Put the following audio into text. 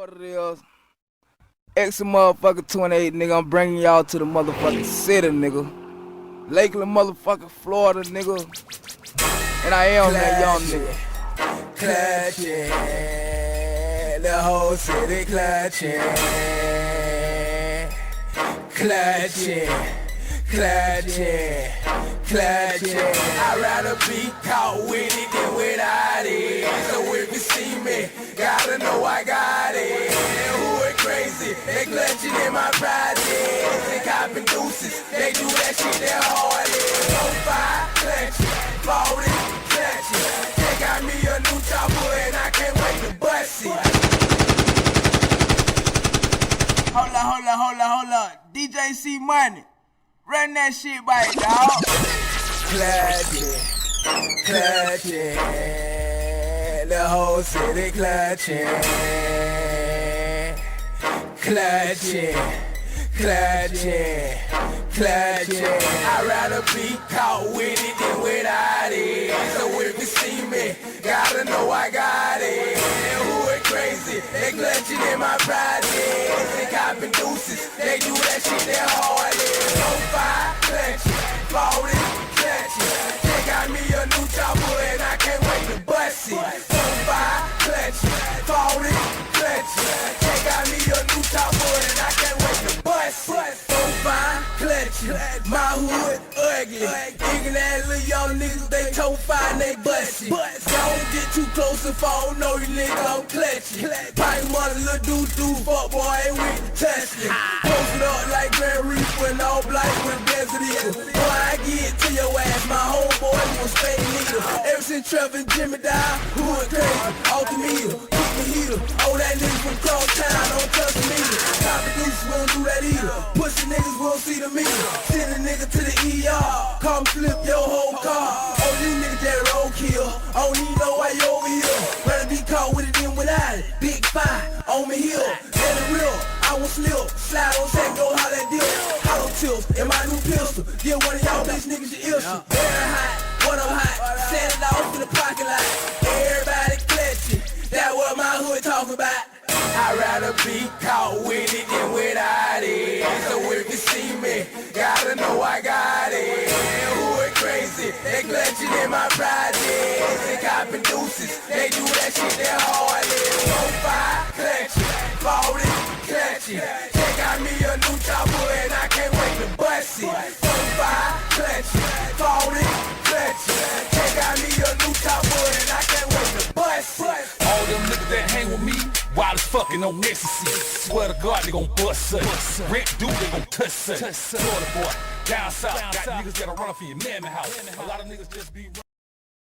what it is. X motherfucker 28, nigga. I'm bringing y'all to the motherfucking city, nigga. Lakeland, motherfucking Florida, nigga. And I am that young nigga. Clutchin', the whole city clutchin'. Clutchin', clutchin', clutchin'. I'd rather be caught with it than without it. So if you see me, gotta know I got it. Who it crazy? They clutching in my project. They copping deuces. They do that shit that hard. So fire, clutchin', ballin', clutchin'. They got me a new chopper and I can't wait to bust it. Hold up. DJ C Money. Run that shit back, dawg. Clutchin', clutchin', the whole city clutchin'. Clutchin', clutchin', clutchin'. I'd rather be caught with it than without it. So if you see me, gotta know I got it. Who it crazy? They clutching in my project. They copping deuces. They do that shit that hard. So fire, clutchin', ballin', clutchin'. They got me a new chopper and I can't wait to bust it. So fire, clutchin', ballin', clutchin'. They got me a new chopper and I can't wait to bust it. So fire, clutchin', my hood ugly. Thinking that little young niggas, they toe fire and they bust it. Don't get too close if I don't know you nigga, I'm clutchin'. Pipe money, little doo-doo, fuck boy, ain't with the Tesla. Post it up like Grand Reaper and all black with Desert Eagle. Boy, I get to your ass, my homeboy was spade needle. Ever since Trevor and Jimmy died, who it crazy, off the meter, keep me heater. Oh, that nigga from cross town, don't touch the meter. Top producers won't do that either. Pussy niggas won't see the meter. Send a nigga to the ER, come flip your whole car. Oh, you niggas that roadkill, I don't even know why you over here. Rather be caught with it than without it. Big five on me hill, let it real. I won't slip, slide on set, go holla at deal. Hollow tips in my new pistol. Get one of y'all bitch niggas your issue. Very hot, one of hot, send it off in the parking lot. Everybody clutching, that what my hood talking about. I'd rather be caught with it than without it. So if you see me, gotta know I got it. Who it crazy? They clutching in my project. They copping deuces. They do that shit that hard. So fire, clutching, ballin', clutching. They got me a new chopper and I can't wait to bust it. So fire, clutching, ballin', clutching. They got me a new chopper and I can't wait to bust it. All them niggas that hang with me, wild as fucking on ecstasy. Swear to God, they gon' bust us. Rent dude, they gon' touch us. Florida boy, down south, got niggas that'll run off in your mammy house. A lot of niggas just be